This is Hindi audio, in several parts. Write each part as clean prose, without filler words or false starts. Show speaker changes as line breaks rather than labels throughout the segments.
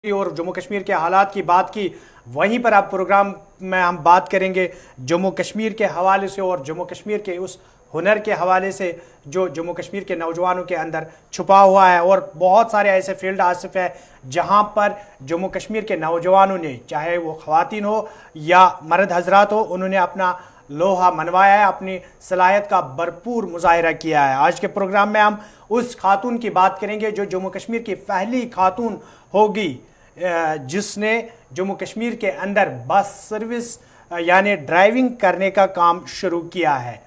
और जम्मू कश्मीर के हालात की बात की, वहीं पर अब प्रोग्राम में हम बात करेंगे जम्मू कश्मीर के हवाले से और जम्मू कश्मीर के उस हुनर के हवाले से जो जम्मू कश्मीर के नौजवानों के अंदर छुपा हुआ है। और बहुत सारे ऐसे फील्ड आसिफ है जहां पर जम्मू कश्मीर के नौजवानों ने, चाहे वो ख्वातीन हो या मर्द हजरात हो, उन्होंने अपना लोहा मनवाया है, अपनी सलाहियत का भरपूर मुजाहिरा किया है। आज के प्रोग्राम में हम उस खातून की बात करेंगे जो जम्मू कश्मीर की पहली खातून होगी जिसने जम्मू कश्मीर के अंदर बस सर्विस यानी ड्राइविंग करने का काम शुरू किया है।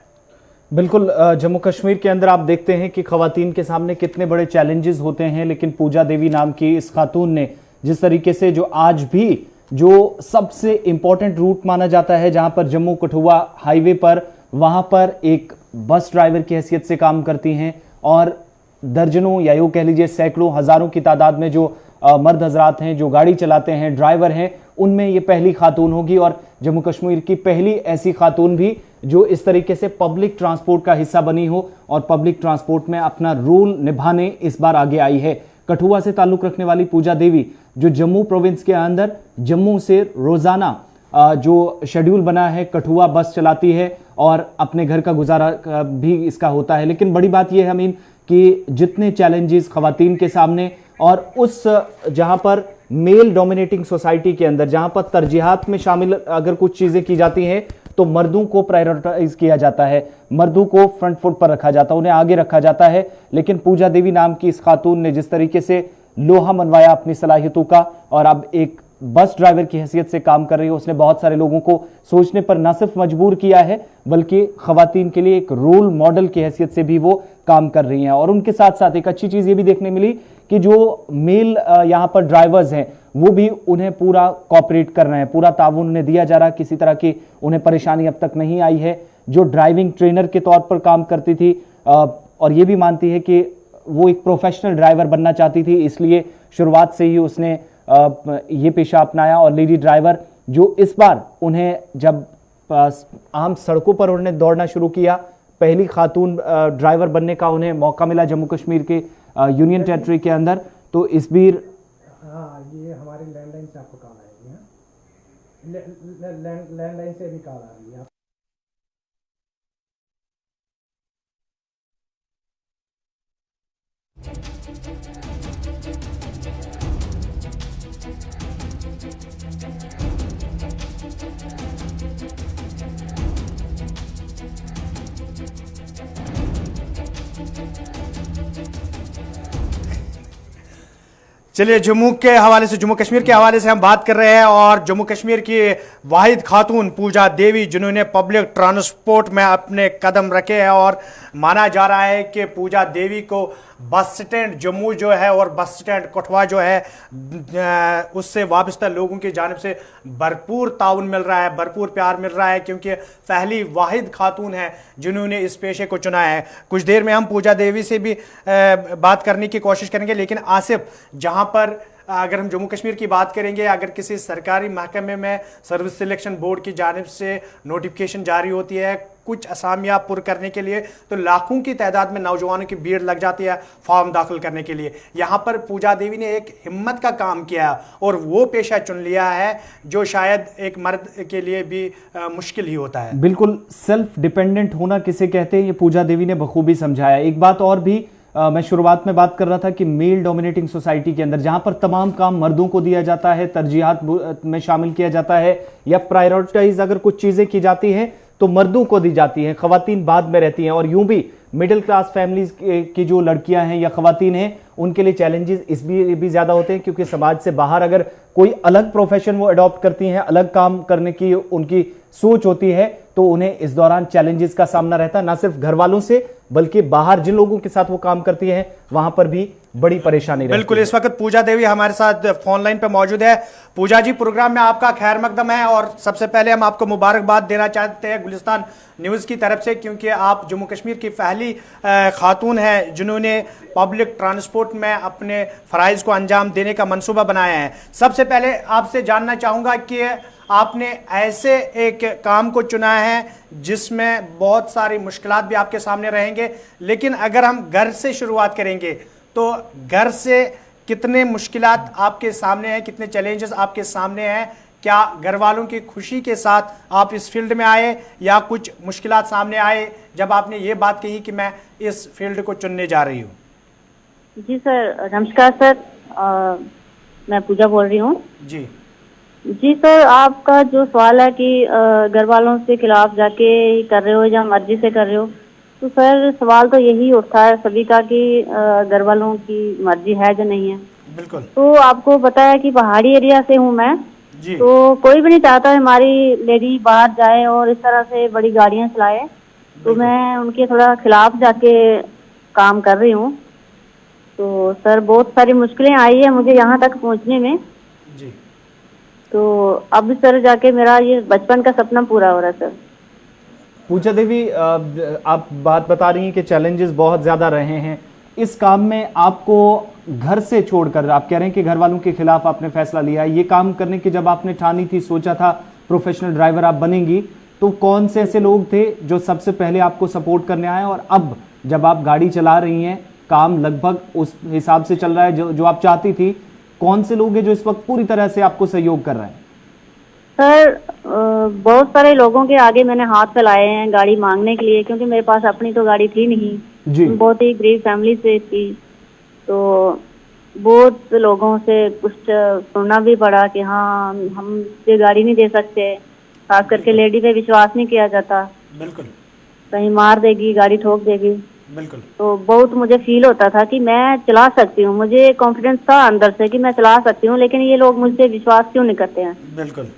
बिल्कुल, जम्मू कश्मीर के अंदर आप देखते हैं कि खवातीन के सामने कितने बड़े चैलेंजेस होते हैं, लेकिन पूजा देवी नाम की इस खातून ने जिस तरीके से, जो आज भी जो सबसे इंपॉर्टेंट रूट माना जाता है जहां पर जम्मू कठुआ हाईवे पर, वहां पर एक बस ड्राइवर की हैसियत से काम करती हैं और दर्जनों या यूं कह लीजिए सैकड़ों हजारों की तादाद में जो मर्द हजरात हैं, जो गाड़ी चलाते हैं, ड्राइवर हैं, उनमें ये पहली खातून होगी और जम्मू कश्मीर की पहली ऐसी खातून भी जो इस तरीके से पब्लिक ट्रांसपोर्ट का हिस्सा बनी हो और पब्लिक ट्रांसपोर्ट में अपना रोल निभाने इस बार आगे आई है। कठुआ से ताल्लुक रखने वाली पूजा देवी जो जम्मू प्रोविंस के अंदर जम्मू से रोजाना जो शेड्यूल बना है कठुआ बस चलाती है और अपने घर का गुजारा भी इसका होता है। लेकिन बड़ी बात यह है अमीन कि जितने चैलेंजेस खवातीन के सामने और उस जहां पर मेल डोमिनेटिंग सोसाइटी के अंदर जहां पर तरजीहात में शामिल अगर कुछ चीजें की जाती हैं तो मर्दों को प्रायोरिटाइज किया जाता है, मर्दों को फ्रंट फुट पर रखा जाता है, उन्हें आगे रखा जाता है। लेकिन पूजा देवी नाम की इस खातून ने जिस तरीके से लोहा मनवाया अपनी सलाहियतों का और अब एक बस ड्राइवर की हैसियत से काम कर रही है, उसने बहुत सारे लोगों को सोचने पर न सिर्फ मजबूर किया है बल्कि खवातीन के लिए एक रोल मॉडल की हैसियत से भी वो काम कर रही हैं। और उनके साथ साथ एक अच्छी चीज ये भी देखने मिली कि जो मेल यहाँ पर ड्राइवर्स हैं वो भी उन्हें पूरा कॉपरेट कर रहे हैं, पूरा ताउन उन्हें दिया जा रहा है, किसी तरह की उन्हें परेशानी अब तक नहीं आई है। जो ड्राइविंग ट्रेनर के तौर पर काम करती थी और ये भी मानती है कि वो एक प्रोफेशनल ड्राइवर बनना चाहती थी, इसलिए शुरुआत से ही उसने ये पेशा अपनाया। और लेडी ड्राइवर जो इस बार उन्हें जब आम सड़कों पर उन्होंने दौड़ना शुरू किया, पहली खातून ड्राइवर बनने का उन्हें मौका मिला जम्मू कश्मीर के यूनियन टेरिटरी के अंदर, तो इस बीर
ये हमारे लैंडलाइन से आपको कॉल आएगी। लैंडलाइन से भी कॉल आ रही है।
चलिए, जम्मू के हवाले से, जम्मू कश्मीर के हवाले से हम बात कर रहे हैं और जम्मू कश्मीर की वाहिद खातून पूजा देवी जिन्होंने पब्लिक ट्रांसपोर्ट में अपने कदम रखे हैं और माना जा रहा है कि पूजा देवी को बस स्टैंड जम्मू जो है और बस स्टैंड कठुआ जो है उससे वाबस्ता लोगों की जानिब से भरपूर ताउन मिल रहा है, भरपूर प्यार मिल रहा है, क्योंकि पहली वाहिद खातून है जिन्होंने इस पेशे को चुना है। कुछ देर में हम पूजा देवी से भी बात करने की कोशिश करेंगे, लेकिन आसिफ, जहां पर अगर हम जम्मू कश्मीर की बात करेंगे, अगर किसी सरकारी महकमे में सर्विस सिलेक्शन बोर्ड की जानिब से नोटिफिकेशन जारी होती है कुछ असामियाँ पुर करने के लिए, तो लाखों की तादाद में नौजवानों की भीड़ लग जाती है फॉर्म दाखिल करने के लिए। यहाँ पर पूजा देवी ने एक हिम्मत का काम किया और वो पेशा चुन लिया है जो शायद एक मर्द के लिए भी मुश्किल ही होता है।
बिल्कुल, सेल्फ डिपेंडेंट होना किसे कहते हैं ये पूजा देवी ने बखूबी समझाया। एक बात और भी मैं शुरुआत में बात कर रहा था कि मेल डोमिनेटिंग सोसाइटी के अंदर जहां पर तमाम काम मर्दों को दिया जाता है, तरजीहात में शामिल किया जाता है या प्रायोरिटाइज अगर कुछ चीजें की जाती हैं तो मर्दों को दी जाती हैं, खवातीन बाद में रहती हैं। और यूं भी मिडिल क्लास फैमिलीज की जो लड़कियां हैं या खवातीन हैं उनके लिए चैलेंजेस इस भी ज्यादा होते हैं, क्योंकि समाज से बाहर अगर कोई अलग प्रोफेशन वो अडॉप्ट करती हैं, अलग काम करने की उनकी सोच होती है, तो उन्हें इस दौरान चैलेंजेस का सामना रहता है, ना सिर्फ घर वालों से बल्कि बाहर जिन लोगों के साथ वो काम करती हैं वहां पर भी बड़ी परेशानी रहती है।
बिल्कुल, इस वक्त पूजा देवी हमारे साथ फोन लाइन पे मौजूद है। पूजा जी, प्रोग्राम में आपका खैर मकदम है और सबसे पहले हम आपको मुबारकबाद देना चाहते हैं गुलिस्तान न्यूज़ की तरफ से, क्योंकि आप जम्मू कश्मीर की पहली खातून हैं जिन्होंने पब्लिक ट्रांसपोर्ट में अपने फ़राइज़ को अंजाम देने का मंसूबा बनाया है। सबसे पहले आपसे जानना चाहूँगा कि आपने ऐसे एक काम को चुना है जिसमें बहुत सारी मुश्किलात भी आपके सामने रहेंगे, लेकिन अगर हम घर से शुरुआत करेंगे तो घर से कितने मुश्किलात आपके सामने हैं, कितने चैलेंजेस आपके सामने हैं? क्या घर वालों की खुशी के साथ आप इस फील्ड में आए या कुछ मुश्किलात सामने आए जब आपने ये बात कही कि मैं इस फील्ड को चुनने जा रही हूँ?
जी सर, नमस्कार सर। मैं पूजा बोल रही हूँ।
जी
जी सर, आपका जो सवाल है कि घर वालों के खिलाफ जाके ही कर रहे हो या मर्जी से कर रहे हो, तो सर सवाल तो यही उठता है सभी का कि घर वालों की मर्जी है या नहीं है।
बिल्कुल।
तो आपको पता है कि पहाड़ी एरिया से हूँ मैं,
जी
तो कोई भी नहीं चाहता हमारी लेडी बाहर जाए और इस तरह से बड़ी गाड़ियाँ चलाए। तो
बिल्कुल।
मैं उनके थोड़ा खिलाफ जाके काम कर रही हूँ। तो सर बहुत सारी मुश्किलें आई है मुझे यहाँ तक पहुँचने में।
जी
तो अब सर जाके मेरा ये बचपन का सपना पूरा हो रहा है सर।
पूजा देवी, आप बात बता रही हैं कि चैलेंजेस बहुत ज्यादा रहे हैं इस काम में। आपको घर से छोड़कर, आप कह रहे हैं कि घर वालों के खिलाफ आपने फैसला लिया, ये काम करने की जब आपने ठानी थी, सोचा था प्रोफेशनल ड्राइवर आप बनेंगी, तो कौन से ऐसे लोग थे जो सबसे पहले आपको सपोर्ट करने आए? और अब जब आप गाड़ी चला रही हैं, काम लगभग उस हिसाब से चल रहा है जो आप चाहती थी, कौन से लोग हैं जो इस वक्त पूरी तरह से आपको सहयोग कर रहे हैं?
सर बहुत सारे लोगों के आगे मैंने हाथ फैलाए हैं गाड़ी मांगने के लिए, क्योंकि मेरे पास अपनी तो गाड़ी थी नहीं।
जी।
बहुत ही गरीब फैमिली से थी, तो बहुत लोगों से कुछ सुनना भी पड़ा कि हाँ हम ये गाड़ी नहीं दे सकते। खास करके लेडी पे विश्वास नहीं किया जाता,
बिल्कुल
कहीं मार देगी, गाड़ी ठोक देगी।
बिल्कुल।
तो बहुत मुझे फील होता था कि मैं चला सकती हूँ, मुझे कॉन्फिडेंस था अंदर से कि मैं चला सकती हूँ, लेकिन ये लोग मुझसे विश्वास क्यों नहीं करते हैं।
बिल्कुल।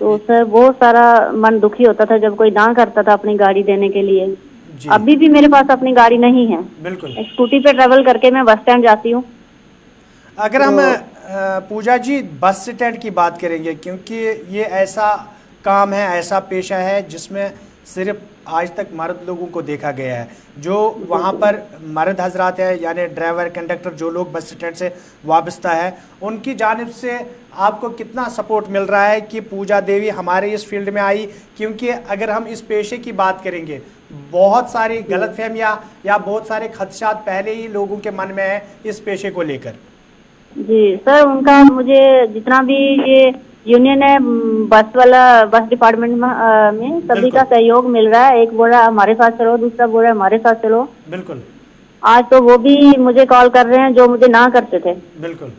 तो सर बहुत सारा मन दुखी होता था जब कोई ना करता था अपनी गाड़ी देने के लिए।
जी
अभी भी मेरे पास अपनी गाड़ी नहीं है,
बिल्कुल।
स्कूटी पे ट्रेवल करके मैं बस स्टैंड जाती हूँ।
अगर हम पूजा जी बस स्टैंड की बात करेंगे, क्योंकि ये ऐसा काम है, ऐसा पेशा है जिसमें सिर्फ आज तक मर्द लोगों को देखा गया है। जो वहाँ पर मर्द हजरात हैं, यानी ड्राइवर, कंडक्टर, जो लोग बस स्टैंड से वाबस्ता है, उनकी जानिब से आपको कितना सपोर्ट मिल रहा है कि पूजा देवी हमारे इस फील्ड में आई? क्योंकि अगर हम इस पेशे की बात करेंगे, बहुत सारी गलतफहमियां या बहुत सारे खदशात पहले ही लोगों के मन में है इस पेशे को लेकर।
जी सर, उनका मुझे जितना भी ये यूनियन है बस वाला, बस डिपार्टमेंट में सभी का सहयोग मिल रहा है। एक बोल रहा है हमारे साथ चलो, दूसरा बोल रहा है हमारे साथ चलो।
बिल्कुल
आज तो वो भी मुझे कॉल कर रहे हैं जो मुझे ना करते थे,
बिल्कुल।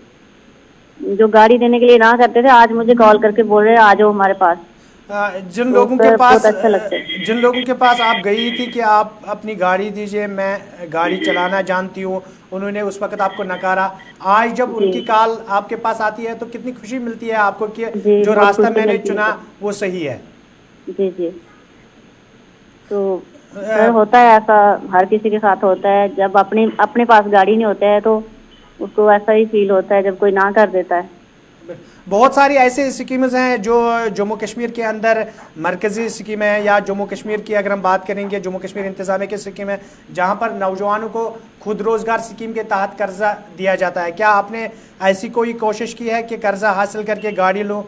जो गाड़ी देने के लिए ना करते थे, आज मुझे कॉल करके बोल रहे हैं आ जाओ हमारे पास।
जिन लोगों के
बहुत
पास
अच्छा लगता है।
जिन लोगों के पास आप गई थी कि आप अपनी गाड़ी दीजिए, मैं गाड़ी चलाना जानती हूँ, उन्होंने उस वक्त आपको नकारा। आज जब उनकी कॉल आपके पास आती है तो कितनी खुशी मिलती है आपको कि
जी,
जो
बहुत
रास्ता
खुशी
मैंने
मिलती है।
चुना वो सही है।
जी जी। तो सर होता है ऐसा, हर किसी के साथ होता है, जब अपने पास गाड़ी नहीं होता है तो उसको ऐसा ही फील होता है जब कोई ना कर देता है।
बहुत सारी ऐसे स्कीम्स हैं जो जम्मू कश्मीर के अंदर मरकज़ी स्कीम है, या जम्मू कश्मीर की अगर हम बात करेंगे, जम्मू कश्मीर इंतज़ामिया की स्कीम है, जहां पर नौजवानों को खुद रोज़गार स्कीम के तहत कर्जा दिया जाता है। क्या आपने ऐसी कोई कोशिश की है कि कर्जा हासिल करके गाड़ी लो?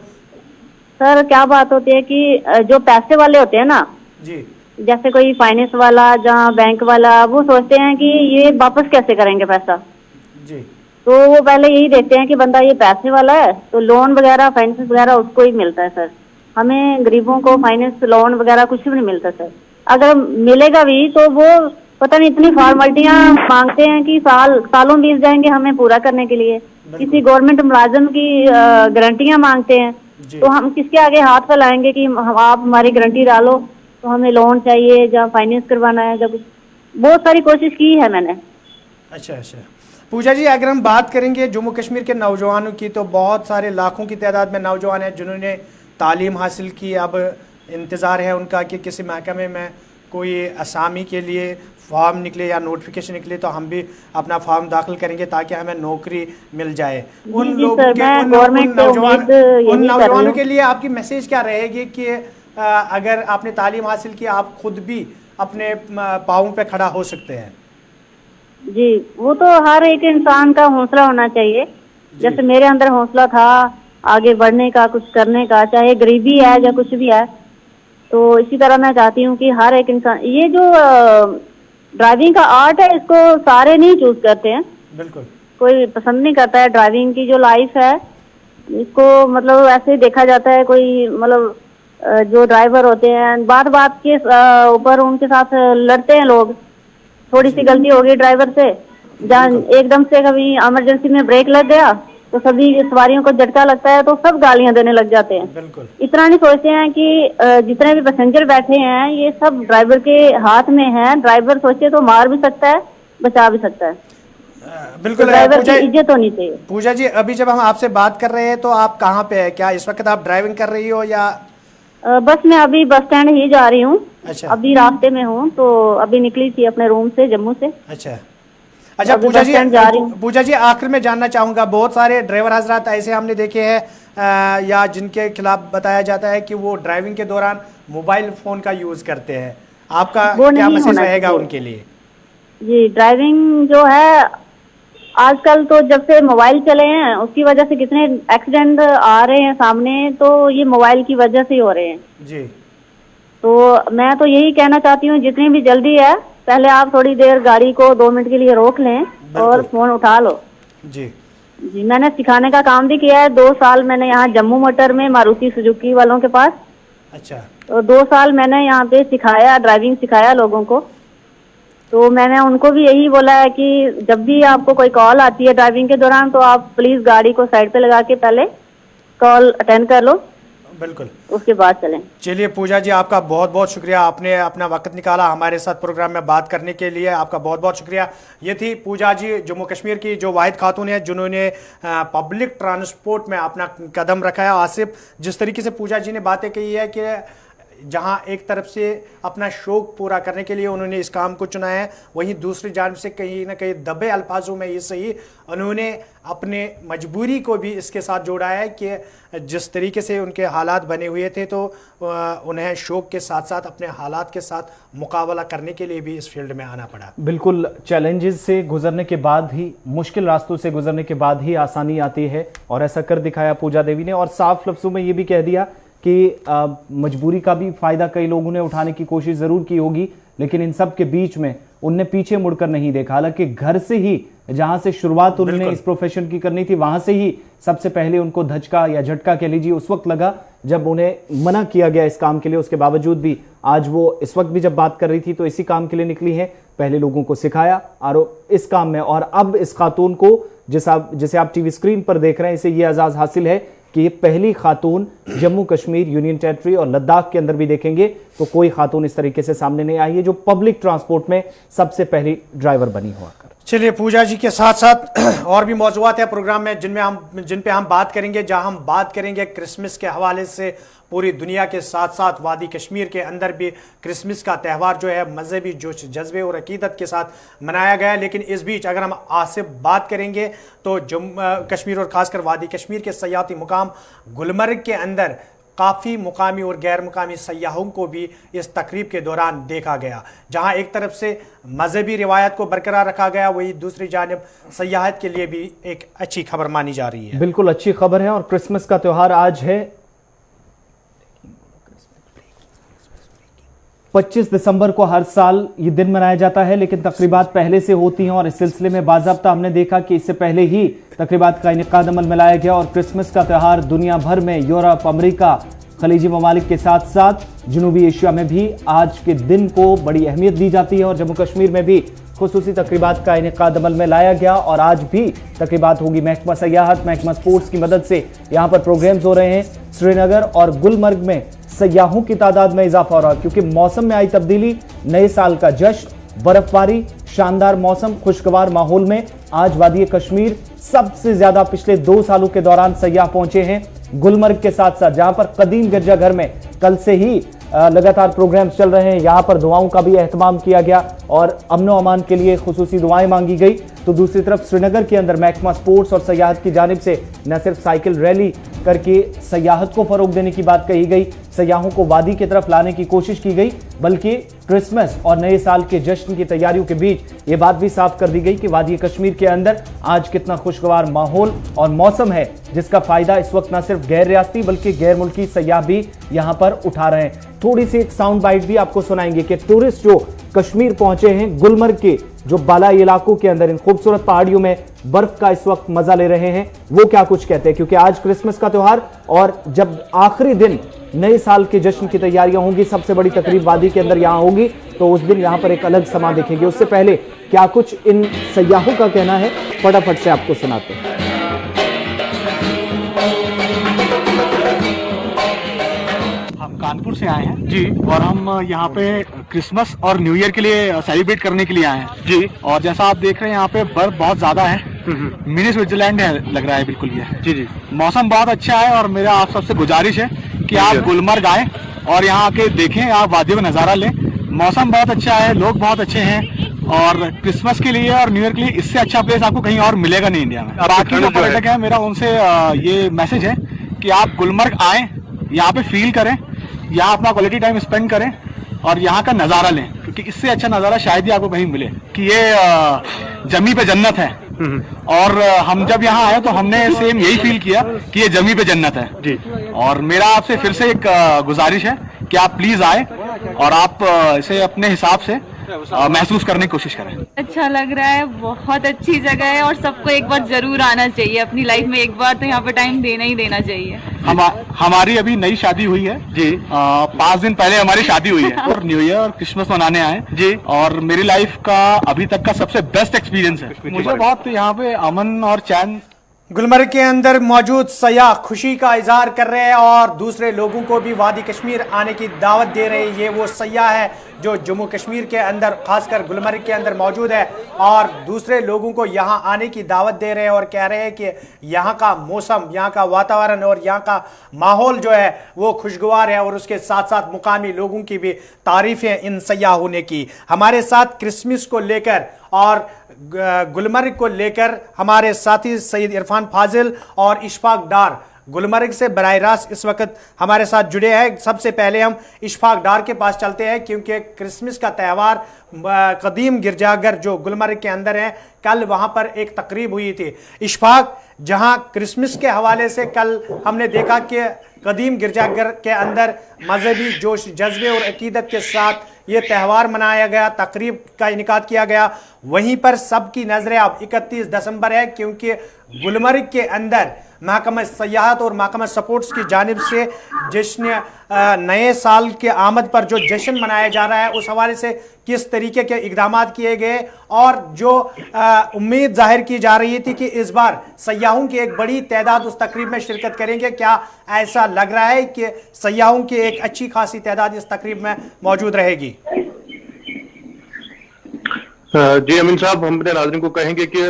सर क्या बात होती है कि जो पैसे वाले होते हैं ना,
जी
जैसे कोई फाइनेंस वाला, जहाँ बैंक वाला, वो सोचते हैं कि ये वापस कैसे करेंगे पैसा।
जी
तो वो पहले यही देखते हैं कि बंदा ये पैसे वाला है तो लोन वगैरह, फाइनेंस वगैरह उसको ही मिलता है सर। हमें गरीबों को फाइनेंस, लोन वगैरह कुछ भी नहीं मिलता सर। अगर मिलेगा भी तो वो पता नहीं इतनी फॉर्मेलिटियां मांगते हैं कि सालों बीत जाएंगे हमें पूरा करने के लिए। किसी गवर्नमेंट मुलाजिम की गारंटियां मांगते हैं, तो हम किसके आगे हाथ फैलाएंगे कि आप हमारी गारंटी डालो, तो हमें लोन चाहिए या फाइनेंस करवाना है, जब बहुत सारी कोशिश की है मैंने।
अच्छा अच्छा। पूजा जी, अगर हम बात करेंगे जम्मू कश्मीर के नौजवानों की, तो बहुत सारे लाखों की तादाद में नौजवान हैं जिन्होंने तालीम हासिल की। अब इंतज़ार है उनका कि किसी महकमे में कोई असामी के लिए फॉर्म निकले या नोटिफिकेशन निकले तो हम भी अपना फॉर्म दाखिल करेंगे ताकि हमें नौकरी मिल जाए। उन लोगों के, उन नौजवानों के लिए आपकी मैसेज क्या रहेगी कि अगर आपने तालीम हासिल की, आप खुद भी अपने पाँव पे खड़ा हो सकते हैं?
जी, वो तो हर एक इंसान का हौसला होना चाहिए। जैसे मेरे अंदर हौसला था आगे बढ़ने का, कुछ करने का, चाहे गरीबी है या कुछ भी है, तो इसी तरह मैं चाहती हूँ कि हर एक इंसान, ये जो ड्राइविंग का आर्ट है इसको सारे नहीं चूज करते हैं।
बिल्कुल।
कोई पसंद नहीं करता है ड्राइविंग की जो लाइफ है इसको, मतलब ऐसे ही देखा जाता है। कोई मतलब जो ड्राइवर होते हैं बात बात के ऊपर उनके साथ लड़ते हैं लोग। थोड़ी सी गलती हो गई ड्राइवर से, जहाँ एकदम से कभी इमरजेंसी में ब्रेक लग गया तो सभी सवारियों को झटका लगता है तो सब गालियां देने लग जाते हैं।
बिल्कुल।
इतना नहीं सोचते हैं कि जितने भी पैसेंजर बैठे हैं ये सब ड्राइवर के हाथ में है। ड्राइवर सोचे तो मार भी सकता है, बचा भी सकता है।
बिल्कुल।
तो ड्राइवर की इज्जत होनी चाहिए।
पूजा जी, अभी जब हम आपसे बात कर रहे हैं तो आप कहाँ पे है? क्या इस वक्त आप ड्राइविंग कर रही हो या?
बस मैं अभी बस स्टैंड ही जा रही हूँ।
अच्छा।
अभी रास्ते में हूँ, तो अभी निकली थी अपने रूम से, जम्मू से।
अच्छा अच्छा।
अभी
पूजा
बस स्टैंड जा रही हूँ।
पूजा जी, आखिर में जानना चाहूंगा, बहुत सारे ड्राइवर हजरात ऐसे हमने देखे हैं या जिनके खिलाफ बताया जाता है कि वो ड्राइविंग के दौरान मोबाइल फोन का यूज करते हैं, आपका क्या मैसेज रहेगा उनके लिए?
जी, ड्राइविंग जो है आजकल तो जब से मोबाइल चले हैं उसकी वजह से कितने एक्सीडेंट आ रहे हैं सामने, तो ये मोबाइल की वजह से ही हो रहे हैं
जी।
तो मैं तो यही कहना चाहती हूँ जितनी भी जल्दी है पहले आप थोड़ी देर गाड़ी को 2 मिनट के लिए रोक लें और फोन उठा लो।
जी
जी, मैंने सिखाने का काम भी किया है। 2 साल मैंने यहाँ जम्मू मोटर में मारुति सुजुकी वालों के पास,
अच्छा,
तो 2 साल मैंने यहाँ पे सिखाया, ड्राइविंग सिखाया लोगों को। तो मैंने उनको भी यही बोला है कि जब भी आपको कोई कॉल आती है ड्राइविंग के दौरान तो आप प्लीज गाड़ी को साइड पे लगा के पहले कॉल अटेंड कर लो,
बिल्कुल,
उसके बाद चलें।
चलिए पूजा जी, आपका बहुत बहुत शुक्रिया, आपने अपना वक्त निकाला हमारे साथ प्रोग्राम में बात करने के लिए, आपका बहुत बहुत शुक्रिया। ये थी पूजा जी, जम्मू कश्मीर की जो वाहिद खातून है जिन्होंने पब्लिक ट्रांसपोर्ट में अपना कदम रखा है। आसिफ, जिस तरीके से पूजा जी ने बातें कही है कि जहां एक तरफ से अपना शौक पूरा करने के लिए उन्होंने इस काम को चुना है, वहीं दूसरी जानब से कहीं ना कहीं दबे अल्फाजों में ये सही उन्होंने अपने मजबूरी को भी इसके साथ जोड़ा है कि जिस तरीके से उनके हालात बने हुए थे तो उन्हें शौक के साथ साथ अपने हालात के साथ मुकाबला करने के लिए भी इस फील्ड में आना पड़ा।
बिल्कुल, चैलेंजेस से गुजरने के बाद ही, मुश्किल रास्तों से गुजरने के बाद ही आसानी आती है, और ऐसा कर दिखाया पूजा देवी ने। और साफ लफ्जों में ये भी कह दिया कि मजबूरी का भी फायदा कई लोगों ने उठाने की कोशिश जरूर की होगी, लेकिन इन सब के बीच में उनने पीछे मुड़कर नहीं देखा। हालांकि घर से ही, जहां से शुरुआत उन्होंने इस प्रोफेशन की करनी थी, वहां से ही सबसे पहले उनको धचका या झटका कह लीजिए उस वक्त लगा जब उन्हें मना किया गया इस काम के लिए। उसके बावजूद भी आज वो इस वक्त भी जब बात कर रही थी तो इसी काम के लिए निकली है। पहले लोगों को सिखाया और इस काम में, और अब इस खातून को जिसे आप टीवी स्क्रीन पर देख रहे हैं, इसे ये एजाज हासिल है कि ये पहली खातून जम्मू कश्मीर, यूनियन टेरिटरी और लद्दाख के अंदर भी देखेंगे तो कोई खातून इस तरीके से सामने नहीं आई है जो पब्लिक ट्रांसपोर्ट में सबसे पहली ड्राइवर बनी हुआ कर।
चलिए पूजा जी के साथ साथ और भी मौजूद है प्रोग्राम में जिन पे हम बात करेंगे, जहां हम बात करेंगे क्रिसमस के हवाले से। पूरी दुनिया के साथ साथ वादी कश्मीर के अंदर भी क्रिसमस का त्यौहार जो है मजहबी जोश जज्बे और अकीदत के साथ मनाया गया। लेकिन इस बीच अगर हम आसिफ बात करेंगे तो जम्मू कश्मीर और खासकर वादी कश्मीर के सयाहती मुकाम गुलमर्ग के अंदर काफ़ी मुकामी और गैर मुकामी सयाहों को भी इस तकरीब के दौरान देखा गया, जहां एक तरफ से मजहबी रिवायत को बरकरार रखा गया, वही दूसरी जानब सयाहत के लिए भी एक अच्छी खबर मानी जा रही है।
बिल्कुल अच्छी खबर है। और क्रिसमस का त्यौहार आज है 25 दिसंबर को। हर साल ये दिन मनाया जाता है, लेकिन तकरीबात पहले से होती हैं और इस सिलसिले में बाज़ाब्ता हमने देखा कि इससे पहले ही तकरीबात का इनेकाद अमल में लाया गया। और क्रिसमस का त्यौहार दुनिया भर में, यूरोप, अमेरिका, खलीजी ममालिक के साथ साथ जनूबी एशिया में भी आज के दिन को बड़ी अहमियत दी जाती है। और जम्मू कश्मीर में भी खुसूसी तकरीबात का इनेकाद अमल में लाया गया और आज भी तकरीबात होगी। महकमा सयाहत, महकमा स्पोर्ट्स की मदद से यहाँ पर प्रोग्राम्स हो रहे हैं। श्रीनगर और गुलमर्ग में सयाहों की तादाद में इजाफा हो रहा है क्योंकि मौसम में आई तब्दीली, नए साल का जश्न, बर्फबारी, शानदार मौसम, खुशगवार माहौल में आज वादी कश्मीर सबसे ज्यादा पिछले 2 सालों के दौरान सयाह पहुंचे हैं। गुलमर्ग के साथ साथ जहां पर कदीम गिरजाघर में कल से ही लगातार प्रोग्राम्स चल रहे हैं, यहां पर दुआओं का भी एहतमाम किया गया और अमनो अमान के लिए खुसूसी दुआएं मांगी गई। तो दूसरी तरफ श्रीनगर के अंदर महकमा स्पोर्ट्स और सयाहत की जानिब से न सिर्फ साइकिल रैली करके सयाहत को फरोग देने की बात कही गई, सयाहों को वादी की तरफ लाने की कोशिश की गई, बल्कि क्रिसमस और नए साल के जश्न की तैयारियों के बीच ये बात भी साफ कर दी गई कि वादी कश्मीर के अंदर आज कितना खुशगवार माहौल और मौसम है, जिसका फायदा इस वक्त न सिर्फ गैर रियासती बल्कि गैर मुल्की सयाह भी यहां पर उठा रहे हैं। थोड़ी सी एक साउंड बाइट भी आपको सुनाएंगे कि टूरिस्ट जो कश्मीर पहुंचे हैं, गुलमर्ग के जो बालाई इलाकों के अंदर इन खूबसूरत पहाड़ियों में बर्फ का इस वक्त मजा ले रहे हैं। वो क्या कुछ कहते हैं, क्योंकि आज क्रिसमस का त्योहार और जब आखिरी दिन नए साल के जश्न की तैयारियां होंगी, सबसे बड़ी तकरीब वादी के अंदर यहां होगी, तो उस दिन यहां पर एक अलग समा देखेंगे। उससे पहले क्या कुछ इन सयाहों का कहना है, फटाफट से आपको सुनाते हैं।
हम कानपुर से आए हैं जी, और हम यहाँ पे क्रिसमस और न्यू ईयर के लिए सेलिब्रेट करने के लिए आए हैं जी। और जैसा आप देख रहे हैं यहाँ पे बर्फ बहुत ज्यादा है, मिनी स्विट्जरलैंड है लग रहा है बिल्कुल ये जी जी। मौसम बहुत अच्छा है और मेरा आप सबसे गुजारिश है कि आप गुलमर्ग आए और यहाँ आके देखें, आप वादियों का नज़ारा लें। मौसम बहुत अच्छा है, लोग बहुत अच्छे हैं, और क्रिसमस के लिए और न्यू ईयर के लिए इससे अच्छा प्लेस आपको कहीं और मिलेगा नहीं इंडिया में। बाकी जो पर्यटक है, मेरा उनसे ये मैसेज है कि आप गुलमर्ग आएँ, यहाँ पे फील करें, यहाँ अपना क्वालिटी टाइम स्पेंड करें और यहाँ का नज़ारा लें, क्योंकि इससे अच्छा नज़ारा शायद ही आपको कहीं मिले। कि ये जमी पे जन्नत है, और हम जब यहाँ आए तो हमने सेम यही फील किया कि ये जमी पे जन्नत है जी। और मेरा आपसे फिर से एक गुजारिश है कि आप प्लीज आए और आप इसे अपने हिसाब से महसूस करने की कोशिश करें।
अच्छा लग रहा है, बहुत अच्छी जगह है और सबको एक बार जरूर आना चाहिए अपनी लाइफ में, एक बार तो यहाँ पे टाइम देना ही देना चाहिए।
हमारी अभी नई शादी हुई है जी, 5 दिन पहले हमारी शादी हुई है और न्यू ईयर और क्रिसमस मनाने आए जी। और मेरी लाइफ का अभी तक का सबसे बेस्ट एक्सपीरियंस है। मुझे बहुत यहाँ पे अमन और चैन।
गुलमर्ग के अंदर मौजूद सयाह खुशी का इजहार कर रहे हैं और दूसरे लोगों को भी वादी कश्मीर आने की दावत दे रहे हैं। ये वो सयाह है जो जम्मू कश्मीर के अंदर, खासकर गुलमर्ग के अंदर मौजूद है और दूसरे लोगों को यहाँ आने की दावत दे रहे हैं और कह रहे हैं कि यहाँ का मौसम, यहाँ का वातावरण और यहाँ का माहौल जो है वो खुशगवार है, और उसके साथ साथ मुकामी लोगों की भी तारीफ है इन सयाह होने की। हमारे साथ क्रिसमस को लेकर और गुलमर्ग को लेकर हमारे साथी सईद इरफान फाजिल और इशफाक डार गुलमर्ग से बराह रास्त इस वक्त हमारे साथ जुड़े हैं। सबसे पहले हम इशफाक डार के पास चलते हैं, क्योंकि क्रिसमस का त्यौहार कदीम गिरजाघर जो गुलमर्ग के अंदर है, कल वहां पर एक तकरीब हुई थी। इशफाक, जहां क्रिसमस के हवाले से कल हमने देखा कि कदीम गिरजाघर के अंदर मजहबी जोश जज्बे और अकीदत के साथ ये त्यौहार मनाया गया, तकरीब का इनेकाद किया गया। वहीं पर सबकी नजरें अब 31 दिसंबर है, क्योंकि गुलमर्ग के अंदर महकमा सयाहत और महकमा स्पोर्ट्स की जानिब से जश्न नए साल के आमद पर जो जश्न मनाया जा रहा है, उस हवाले से किस तरीके के इकदाम किए गए और जो उम्मीद जाहिर की जा रही थी कि इस बार सयाहों की एक बड़ी तादाद उस तकरीब में शिरकत करेंगे, क्या ऐसा लग रहा है कि सयाहों की एक अच्छी खासी तादाद इस तकरीब में मौजूद रहेगी?
जी अमीन साहब, हम अपने नाज़रीन को कहेंगे कि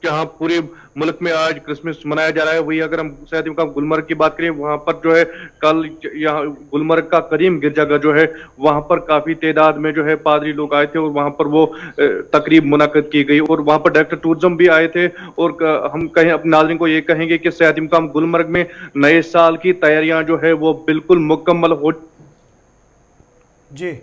जहाँ पूरे मुल्क में आज क्रिसमस मनाया जा रहा है, वही अगर हम शायद गुलमर्ग की बात करें, वहाँ पर जो है कल यहाँ गुलमर्ग का कदीम गिरजाघर जो है वहाँ पर काफी तादाद में जो है पादरी लोग आए थे और वहाँ पर वो तकरीब मुनक्कद की गई और वहाँ पर डायरेक्टर टूरिज्म भी आए थे। और हम कहें अपने नाज़रीन को ये कहेंगे कि सेहत मुकाम गुलमर्ग में नए साल की तैयारियां जो है वो बिल्कुल मुकम्मल हो
जी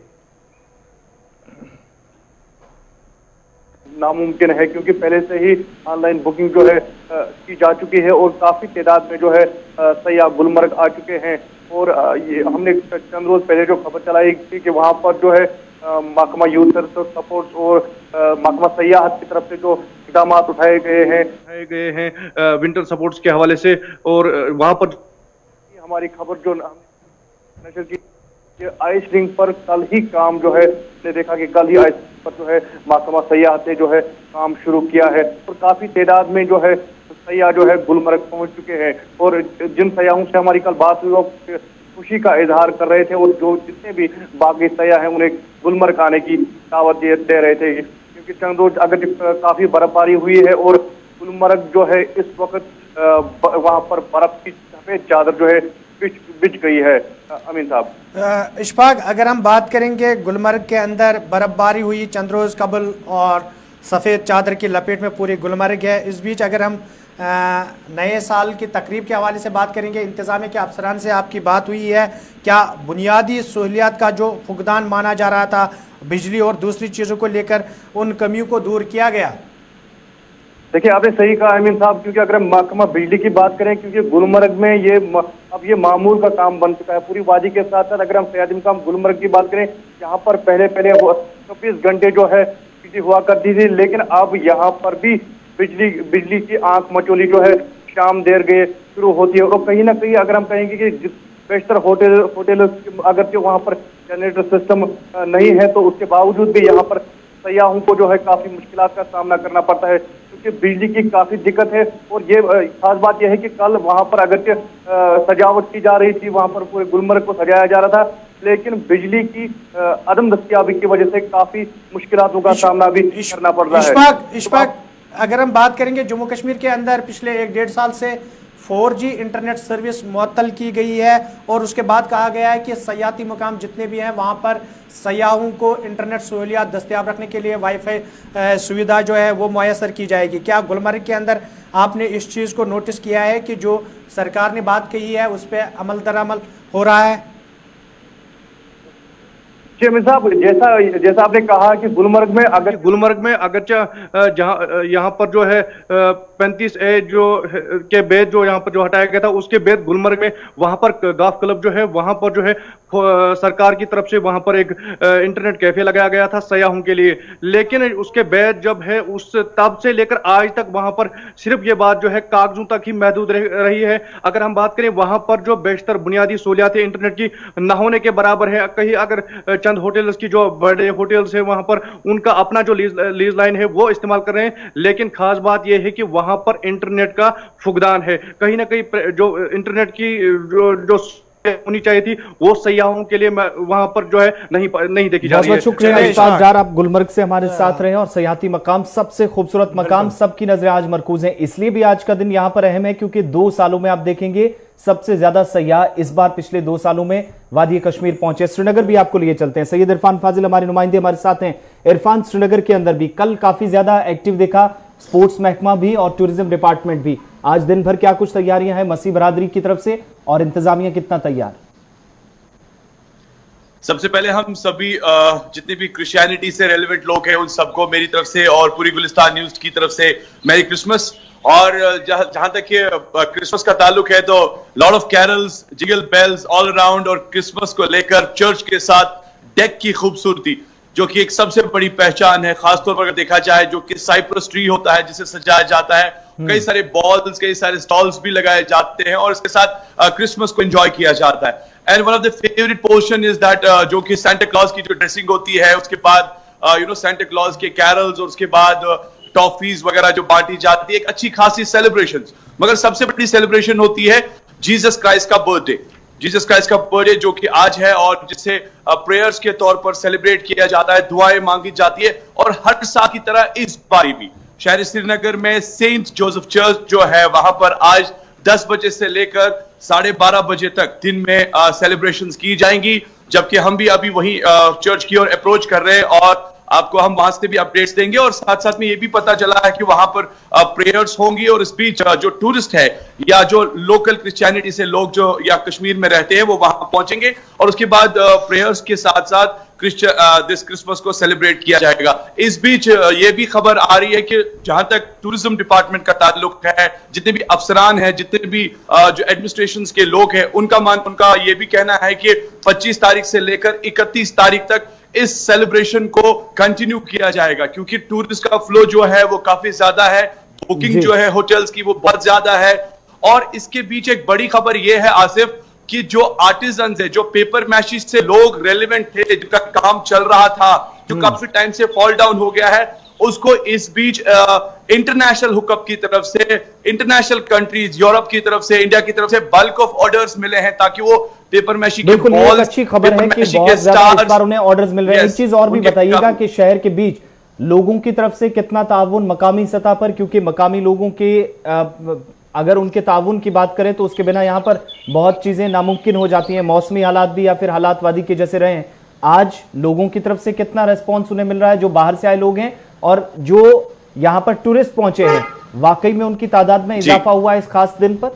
नामुमकिन है, क्योंकि पहले से ही ऑनलाइन बुकिंग जो है की जा चुकी है और काफी तादाद में जो है सयाह गुलमर्ग आ चुके हैं। और ये हमने चंद रोज पहले जो खबर चलाई थी कि वहां पर जो है महकमा यूथ सपोर्ट्स और महकमा सयाहत की तरफ से जो इकदाम उठाए गए हैं विंटर सपोर्ट्स के हवाले से, और वहां पर हमारी खबर जो नशर की आइस रिंग पर कल ही काम जो है ने देखा कि कल ही आइस पर जो है महकमा सयाहत ने जो है काम शुरू किया है और काफी तादाद में जो है सयाह जो है गुलमर्ग पहुंच चुके हैं। और जिन सयाहों से हमारी कल बात हुई वो खुशी का इजहार कर रहे थे और जो जितने भी बाकी सयाह हैं उन्हें गुलमर्ग आने की दावत दे रहे थे, क्योंकि चंद रोज अगर काफी बर्फबारी हुई है और गुलमर्ग जो है इस वक्त वहां पर बर्फ की सफेद चादर जो है बिछ गई है। अमीन साहब,
इशफाक, अगर हम बात करेंगे गुलमर्ग के अंदर बर्फबारी हुई चंद रोज कबल और सफ़ेद चादर की लपेट में पूरी गुलमर्ग है, इस बीच अगर हम नए साल की तकरीब के हवाले से बात करेंगे, इंतज़ामिया के अफसरान से आपकी बात हुई है, क्या बुनियादी सहूलियात का जो फुकदान माना जा रहा था बिजली और दूसरी चीज़ों को लेकर उन कमियों को दूर किया गया?
देखिए, आपने सही कहा अमीन साहब, क्योंकि अगर हम महकमा बिजली की बात करें, क्योंकि गुलमर्ग में अब ये मामूल का काम बन चुका है पूरी वादी के साथ साथ। अगर हम सयाजी मकाम गुलमर्ग की बात करें, यहाँ पर पहले वो 24 घंटे जो है बिजली हुआ करती थी, लेकिन अब यहाँ पर भी बिजली की आंख मचोली जो है शाम देर गए शुरू होती है। और कहीं ना कहीं अगर हम कहेंगे कि बेशतर होटल अगर जो वहाँ पर जनरेटर सिस्टम नहीं है, तो उसके बावजूद भी यहाँ पर सयाहों को जो है काफी मुश्किलात का सामना करना पड़ता है, क्योंकि बिजली की काफी दिक्कत है। और ये खास बात यह है कि कल वहां पर अगरचे सजावट की जा रही थी, वहां पर पूरे गुलमर्ग को सजाया जा रहा था, लेकिन बिजली की अदम दस्तियाबी की वजह से काफी मुश्किलातों का सामना भी करना पड़ रहा है।
इशफाक, अगर हम बात करेंगे जम्मू कश्मीर के अंदर पिछले 1-1.5 साल से 4G इंटरनेट सर्विस मुअत्तल की गई है, और उसके बाद कहा गया है कि सयाती मुकाम जितने भी हैं वहाँ पर सयाहों को इंटरनेट सहूलियात दस्तियाब रखने के लिए वाईफाई सुविधा जो है वो मुयसर की जाएगी। क्या गुलमर्ग के अंदर आपने इस चीज़ को नोटिस किया है कि जो सरकार ने बात कही है उस पर अमल दरामल हो रहा है?
जी अमीर साहब, जैसा आपने कहा कि गुलमर्ग में अगर जहाँ यहाँ पर जो है 35A जो के बेद जो यहाँ पर जो हटाया गया था, उसके बेद गुलमर्ग में वहां पर गाफ क्लब जो है वहां पर जो है सरकार की तरफ से वहां पर एक इंटरनेट कैफे लगाया गया था सयाहों के लिए। लेकिन उसके बेद जब है उस तब से लेकर आज तक वहां पर सिर्फ ये बात जो है कागजों तक ही महदूद रही है। अगर हम बात करें वहां पर जो बेशतर बुनियादी सहूलियात इंटरनेट की न होने के बराबर है। कहीं अगर चंद होटल्स की जो बड़े होटल्स है वहां पर उनका अपना जो लीज लाइन है वो इस्तेमाल कर रहे हैं, लेकिन खास बात यह है कि वहां पर इंटरनेट का फुकदान है। कहीं ना कहीं जो इंटरनेट की जो होनी चाहिए थी वो सयाहों के लिए वहां पर जो है नहीं देखी जा रही है।
शुक्रिया इशफाक डार, आप गुलमर्ग से हमारे साथ रहे और सयाती मकाम सबसे खूबसूरत मकाम सबकी नजरें आज मरकूज हैं। इसलिए भी आज का दिन यहां पर अहम है क्योंकि 2 सालों में आप देखेंगे सबसे ज्यादा सयाह इस बार पिछले 2 सालों में वादी कश्मीर पहुंचे। श्रीनगर भी आपको लिए चलते हैं। सैयद इरफान फाजिल हमारे नुमाइंदे हमारे साथ हैं। इरफान, श्रीनगर के अंदर भी कल काफी ज्यादा एक्टिव देखा स्पोर्ट्स महकमा भी और टूरिज्म डिपार्टमेंट भी। आज दिन भर क्या कुछ तैयारियां हैं मसीह बरादरी की तरफ से और इंतजामिया कितना तैयार?
सबसे पहले हम सभी जितने भी क्रिश्चियनिटी से रेलेवेंट लोग हैं उन सबको मेरी तरफ से और पूरी गुलिस्तान न्यूज की तरफ से मैरी क्रिसमस। और जहां तक ये क्रिसमस का ताल्लुक है तो lot of carols, jingle bells all around, और क्रिसमस को लेकर चर्च के साथ डेक की खूबसूरती जो कि एक सबसे बड़ी पहचान है, खासतौर पर अगर देखा जाए जो कि साइप्रस ट्री होता है जिसे सजाया जाता है, कई सारे बॉल्स, कई सारे स्टॉल्स भी लगाए जाते हैं और इसके साथ क्रिसमस को एंजॉय किया जाता है। And one of the favourite portion is that जो कि सांता क्लॉज की जो ड्रेसिंग होती है, उसके बाद सांता क्लॉज के कैरल्स और उसके बाद टॉफीज वगैरह जो बांटी जाती है, एक अच्छी खासी सेलिब्रेशन। मगर सबसे बड़ी सेलिब्रेशन होती है जीसस क्राइस्ट का बर्थडे। जीसस क्राइस्ट का बर्थडे जो कि आज है और जिसे प्रेयर्स के तौर पर सेलिब्रेट किया जाता है, दुआएं मांगी जाती है। और हर साल की तरह इस बारी भी शहर श्रीनगर में सेंट जोसेफ चर्च जो है वहां पर आज 10 बजे से लेकर 12:30 बजे तक दिन में सेलिब्रेशंस की जाएंगी, जबकि हम भी अभी वही चर्च की ओर अप्रोच कर रहे हैं और आपको हम वहां से भी अपडेट्स देंगे। और साथ साथ में ये भी पता चला है कि वहां पर प्रेयर्स होंगी और इस बीच जो टूरिस्ट है या जो लोकल क्रिश्चियनिटी से लोग जो या कश्मीर में रहते हैं वो वहां पहुंचेंगे और उसके बाद प्रेयर्स के साथ साथ दिस क्रिसमस को सेलिब्रेट किया जाएगा। इस बीच ये भी खबर आ रही है कि जहां तक टूरिज्म डिपार्टमेंट का ताल्लुक है, जितने भी अफसरान हैं, जितने भी जो एडमिनिस्ट्रेशन के लोग हैं, उनका ये भी कहना है कि 25 तारीख से लेकर 31 तारीख तक इस सेलिब्रेशन को कंटिन्यू किया जाएगा, क्योंकि टूरिस्ट का फ्लो जो है वो काफी ज्यादा है, बुकिंग जो है होटल्स की वो बहुत ज्यादा है। और इसके बीच एक बड़ी खबर ये है आसिफ कि जो आर्टिजन्स है, जो पेपर मैशी से लोग रेलेवेंट थे, जिनका काम चल रहा था, जो काफी टाइम से फॉल डाउन हो गया है, उसको इस बीच इंटरनेशनल हुकअप की तरफ से, इंटरनेशनल कंट्रीज, यूरोप की तरफ से, इंडिया की तरफ से बल्क ऑफ ऑर्डर्स मिले हैं ताकि वो पेपर मैशी के
बॉल्स, अच्छी खबर है कि बहुत ज्यादा इस बार उन्हें ऑर्डर्स मिल रहे हैं। एक चीज और भी बताइएगा कि शहर के बीच लोगों की तरफ से कितना ताउन मकामी सतह पर, क्योंकि मकामी लोगों के अगर उनके ताउन की बात करें तो उसके बिना यहाँ पर बहुत चीजें नामुमकिन हो जाती हैं, मौसमी हालात भी या फिर हालात वादी के जैसे रहे। आज लोगों की तरफ से कितना रेस्पॉन्स उन्हें मिल रहा है जो बाहर से आए लोग हैं और जो यहाँ पर टूरिस्ट पहुंचे हैं, वाकई में उनकी तादाद में इजाफा हुआ है इस खास दिन पर?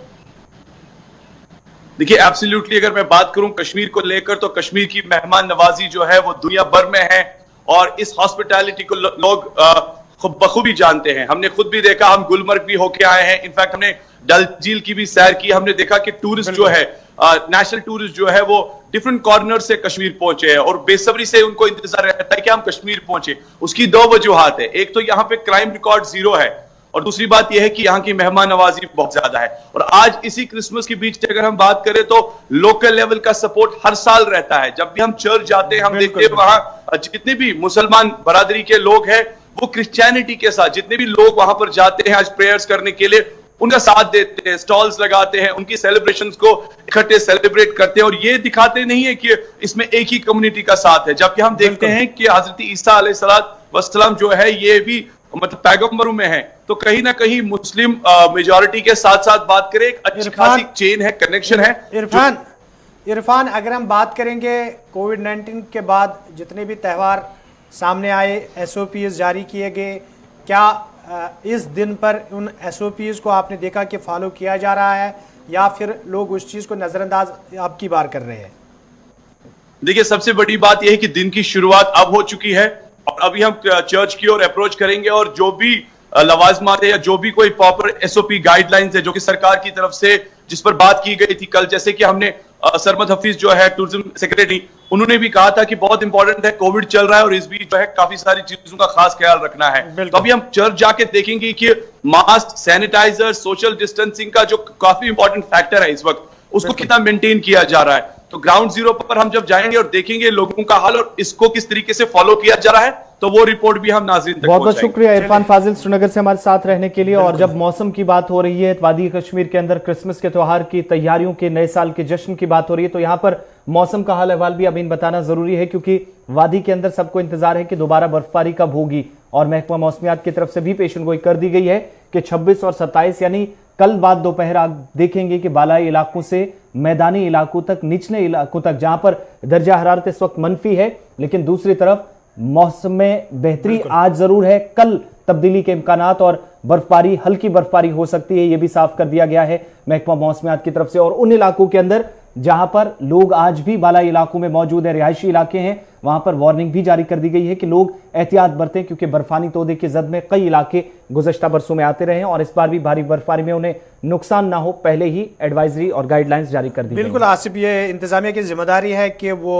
देखिए एब्सोल्युटली, अगर मैं बात करूं कश्मीर को लेकर तो कश्मीर की मेहमान नवाजी जो है वो दुनिया भर में है और इस हॉस्पिटैलिटी को लोग बखूबी जानते हैं। हमने खुद भी देखा, हम गुलमर्ग भी होके आए हैं, इनफैक्ट हमने डल झील की भी सैर की। हमने देखा कि टूरिस्ट जो है, नेशनल टूरिस्ट जो है, वो डिफरेंट कॉर्नर से कश्मीर पहुंचे हैं और बेसब्री से उनको इंतजार रहता है कि हम कश्मीर पहुंचे। उसकी दो वजूहात है, एक तो यहाँ पे क्राइम रिकॉर्ड 0 है और दूसरी बात यह है कि यहाँ की मेहमान नवाजी बहुत ज्यादा है। और आज इसी क्रिसमस के बीच अगर हम बात करें तो लोकल लेवल का सपोर्ट हर साल रहता है। जब भी हम चर्च जाते हैं, हम देखते हैं वहां जितने भी मुसलमान बरादरी के लोग हैं वो क्रिश्चियनिटी के साथ, जितने भी लोग वहां पर जाते हैं आज प्रेयर्स करने के लिए, उनका साथ देते हैं, स्टॉल्स लगाते हैं, उनकी सेलिब्रेशंस को इकट्ठे सेलिब्रेट करते हैं और ये दिखाते नहीं है कि इसमें एक ही कम्युनिटी का साथ है। जबकि हम देखते हैं कि हजरत ईसा अलैहिस्सलाम जो है ये भी मतलब पैगंबरों में है, तो कहीं ना कहीं मुस्लिम मेजॉरिटी के साथ साथ बात करें, एक अच्छी खासी चेन है, कनेक्शन है।
इरफान, अगर हम बात करेंगे कोविड-19 के बाद जितने भी त्यौहार सामने आए, SOPs जारी किए गए, क्या इस दिन पर उन SOPs को आपने देखा कि फॉलो किया जा रहा है या फिर लोग उस चीज को नजरअंदाज अब की बार कर रहे हैं?
देखिए, सबसे बड़ी बात यह है कि दिन की शुरुआत अब हो चुकी है और अभी हम चर्च की ओर अप्रोच करेंगे और जो भी लवाजमात है या जो भी कोई प्रॉपर SOP गाइडलाइंस है जो कि सरकार की तरफ से जिस पर बात की गई थी कल, जैसे कि हमने सरमद हफीज जो है टूरिज्म सेक्रेटरी, उन्होंने भी कहा था कि बहुत इंपॉर्टेंट है, कोविड चल रहा है और इस बीच जो है काफी सारी चीजों का खास ख्याल रखना है। तो अभी हम चर्च जाके देखेंगे कि मास्क, सैनिटाइजर, सोशल डिस्टेंसिंग का जो काफी इंपॉर्टेंट फैक्टर है इस वक्त, उसको कितना मेंटेन किया जा रहा है। तो ग्राउंड जीरो पर हम जब जाएंगे और देखेंगे लोगों का हाल और इसको किस तरीके से फॉलो किया जा रहा है, तो वो रिपोर्ट भी हम नाज़रीन तक
बहुत बहुत शुक्रिया इरफान फाजिल श्रीनगर से हमारे साथ रहने के लिए। और जब मौसम की बात हो रही है, वादी कश्मीर के अंदर क्रिसमस के त्योहार की तैयारियों के, नए साल के जश्न की बात हो रही है, तो यहाँ पर मौसम का हाल अहवाल भी अभी बताना जरूरी है क्योंकि वादी के अंदर सबको इंतजार है कि दोबारा बर्फबारी कब होगी। और महकमा मौसमियात की तरफ से भी पेशन गोई कर दी गई है कि 26 और 27 यानी कल बाद दोपहर आप देखेंगे कि बालाई इलाकों से मैदानी इलाकों तक, निचले इलाकों तक, जहां पर दर्जा हरारत इस वक्त मनफी है, लेकिन दूसरी तरफ मौसम में बेहतरी आज जरूर है। कल तब्दीली के इम्कानात और बर्फबारी, हल्की बर्फबारी हो सकती है, यह भी साफ कर दिया गया है महकमा मौसमियात की तरफ से। और उन इलाकों के अंदर जहां पर लोग आज भी बालाई इलाकों में मौजूद है, रिहायशी इलाके हैं, वहां पर वार्निंग भी जारी कर दी गई है कि लोग एहतियात बरतें क्योंकि बर्फानी तोदे की जद में कई इलाके गुज़श्ता बरसों में आते रहे हैं और इस बार भी भारी बर्फबारी में उन्हें नुकसान ना हो, पहले ही एडवाइजरी और गाइडलाइंस जारी कर दी।
बिल्कुल आसिफ, ये इंतजामिया की जिम्मेदारी है कि वो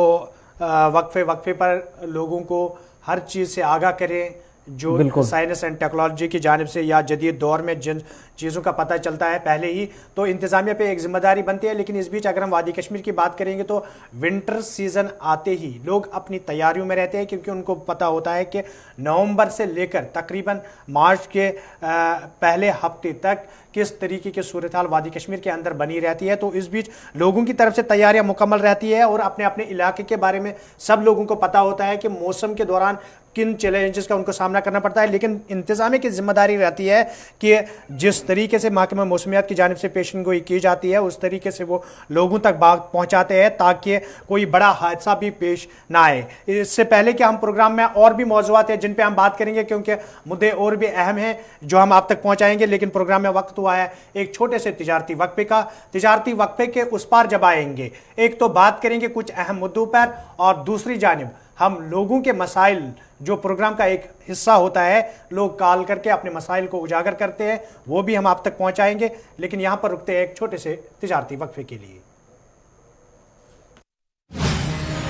वक्फे पर लोगों को हर चीज़ से आगाह करें, जो साइंस एंड टेक्नोलॉजी की जानिब से या जदीद दौर में जिन चीज़ों का पता चलता है पहले ही, तो इंतज़ामिया पे एक जिम्मेदारी बनती है। लेकिन इस बीच अगर हम वादी कश्मीर की बात करेंगे तो विंटर सीज़न आते ही लोग अपनी तैयारियों में रहते हैं क्योंकि उनको पता होता है कि नवंबर से लेकर तकरीबन मार्च के पहले हफ्ते तक किस तरीके की सूरत हाल वादी कश्मीर के अंदर बनी रहती है। तो इस बीच लोगों की तरफ से तैयारियां मुकम्मल रहती है और अपने अपने इलाके के बारे में सब लोगों को पता होता है कि मौसम के दौरान किन चैलेंजेस का उनको सामना करना पड़ता है। लेकिन इंतजामिया की जिम्मेदारी रहती है कि जिस तरीके से महकमा मौसमियात की जानिब से पेशन गोई की जाती है उस तरीके से वो लोगों तक बात पहुंचाते हैं ताकि कोई बड़ा हादसा भी पेश ना आए। इससे पहले कि हम प्रोग्राम में और भी मौज़ूआत हैं जिन पे हम बात करेंगे क्योंकि मुद्दे और भी अहम हैं जो हम आप तक पहुंचाएंगे, लेकिन प्रोग्राम में वक्त हुआ है एक छोटे से तिजारती वक्फे का। तिजारती वक्फे के उस पार जब आएंगे, एक तो बात करेंगे कुछ अहम मुद्दों पर और दूसरी जानिब हम लोगों के मसाइल, जो प्रोग्राम का एक हिस्सा होता है, लोग कॉल करके अपने मसाइल को उजागर करते हैं, वो भी हम आप तक पहुंचाएंगे। लेकिन यहां पर रुकते हैं एक छोटे से तिजारती वक्फे के लिए।